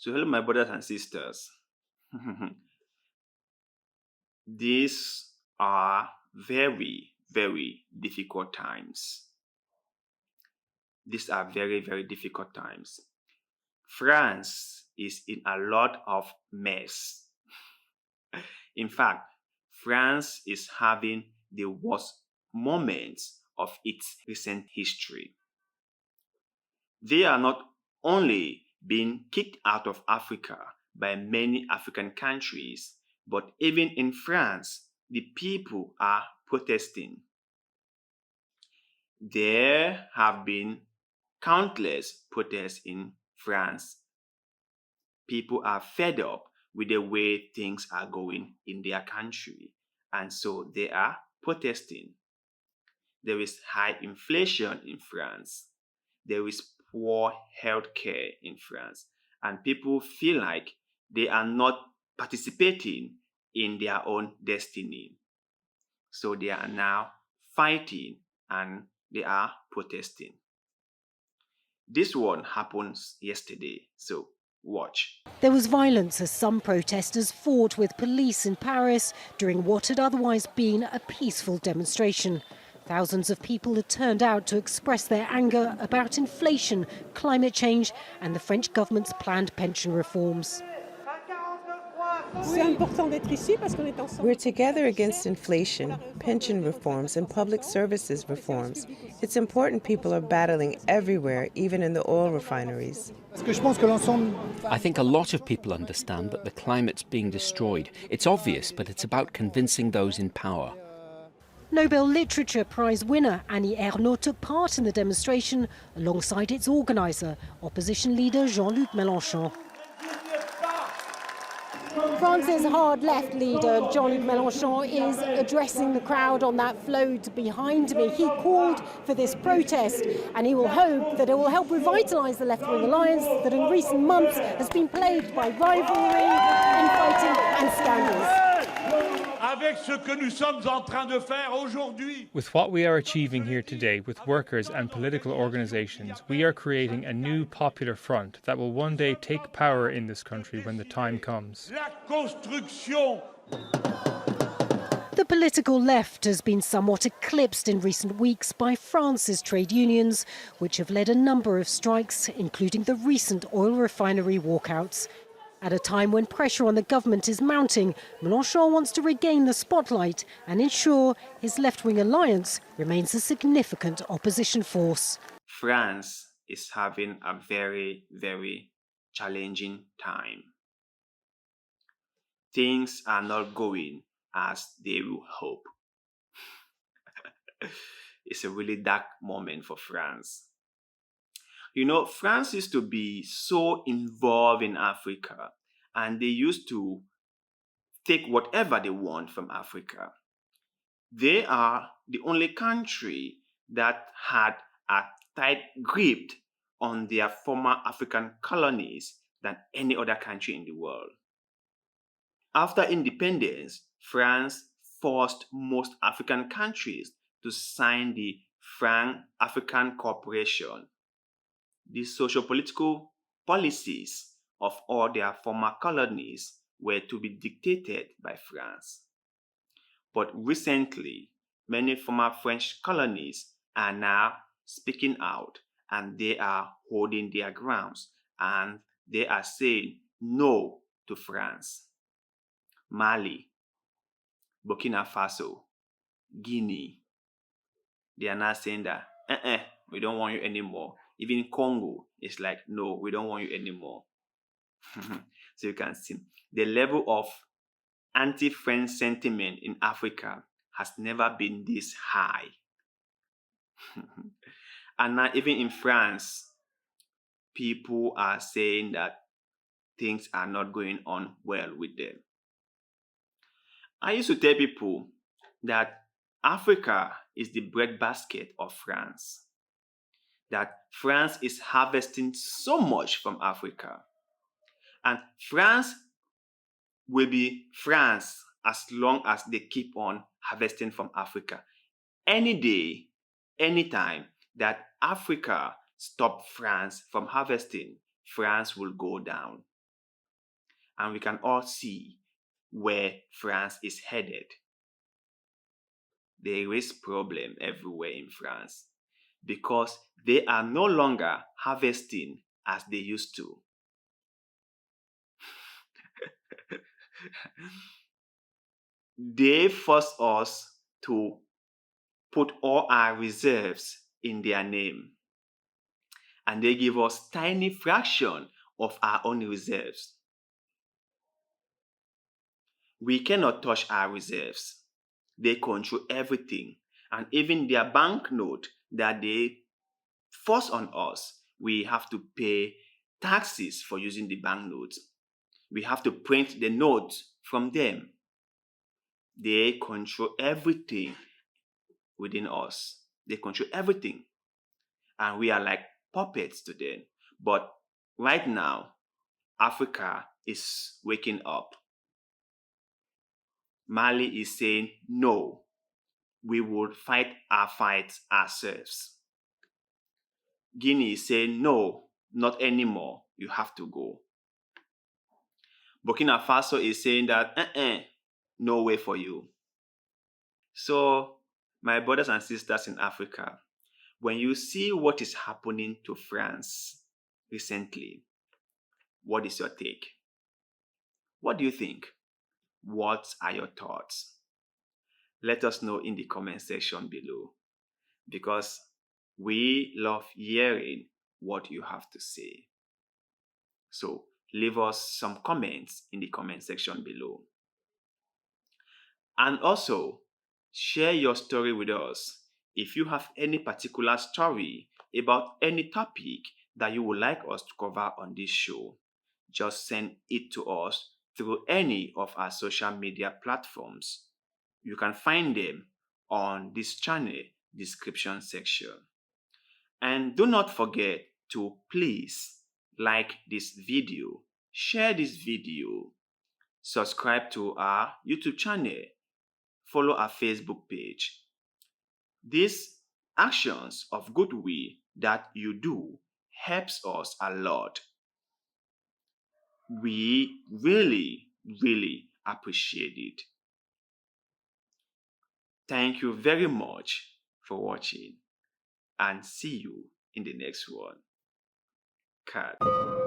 So, hello, my brothers and sisters. These are very, very difficult times. These are very, very difficult times. France is in a lot of mess. In fact, France is having the worst moments of its recent history. They are not only being kicked out of Africa by many African countries, but even in France, the people are protesting. There have been countless protests in France. People are fed up with the way things are going in their country, and so they are protesting. There is high inflation in France. There is poor healthcare in France. And people feel like they are not participating in their own destiny. So they are now fighting and they are protesting. This one happens yesterday. So watch. There was violence as some protesters fought with police in Paris during what had otherwise been a peaceful demonstration. Thousands of people had turned out to express their anger about inflation, climate change and the French government's planned pension reforms. We're together against inflation, pension reforms, and public services reforms. It's important people are battling everywhere, even in the oil refineries. I think a lot of people understand that the climate's being destroyed. It's obvious, but it's about convincing those in power. Nobel Literature Prize winner Annie Ernaux took part in the demonstration alongside its organiser, opposition leader Jean-Luc Mélenchon. France's hard-left leader, Jean-Luc Mélenchon, is addressing the crowd on that float behind me. He called for this protest, and he will hope that it will help revitalise the left-wing alliance that in recent months has been plagued by rivalry, infighting and scandals. With what we are achieving here today with workers and political organisations, we are creating a new popular front that will one day take power in this country when the time comes. The political left has been somewhat eclipsed in recent weeks by France's trade unions, which have led a number of strikes, including the recent oil refinery walkouts. At a time when pressure on the government is mounting, Mélenchon wants to regain the spotlight and ensure his left-wing alliance remains a significant opposition force. France is having a very, very challenging time. Things are not going as they will hope. It's a really dark moment for France. You know, France used to be so involved in Africa, and they used to take whatever they want from Africa. They are the only country that had a tight grip on their former African colonies than any other country in the world. After independence, France forced most African countries to sign the Franc-African Cooperation. The socio-political policies of all their former colonies were to be dictated by France. But recently, many former French colonies are now speaking out and they are holding their grounds and they are saying no to France. Mali, Burkina Faso, Guinea, they are now saying that we don't want you anymore. Even Congo is like, no, we don't want you anymore. So you can see the level of anti-French sentiment in Africa has never been this high. And now even in France, people are saying that things are not going on well with them. I used to tell people that Africa is the breadbasket of France. That France is harvesting so much from Africa. And France will be France as long as they keep on harvesting from Africa. Any day, anytime that Africa stops France from harvesting, France will go down. and we can all see where France is headed. There is problem everywhere in France because they are no longer harvesting as they used to. They force us to put all our reserves in their name, and they give us tiny fraction of our own reserves. We cannot touch our reserves. They control everything, and even their banknote that they force on us, we have to pay taxes for using the banknotes. We have to print the notes from them. They control everything within us. They control everything. And we are like puppets to them. But right now, Africa is waking up. Mali is saying, no, we will fight our fights ourselves. Guinea is saying, no, not anymore. You have to go. Burkina Faso is saying that, no way for you. So, my brothers and sisters in Africa, when you see what is happening to France recently, what is your take? What do you think? What are your thoughts? Let us know in the comment section below, because we love hearing what you have to say. So leave us some comments in the comment section below. And also, share your story with us. If you have any particular story about any topic that you would like us to cover on this show, just send it to us through any of our social media platforms. You can find them on this channel description section. And do not forget to please like this video, share this video, subscribe to our YouTube channel, follow our Facebook page. These actions of goodwill that you do helps us a lot. We really, really appreciate it. Thank you very much for watching, and see you in the next one. Cut.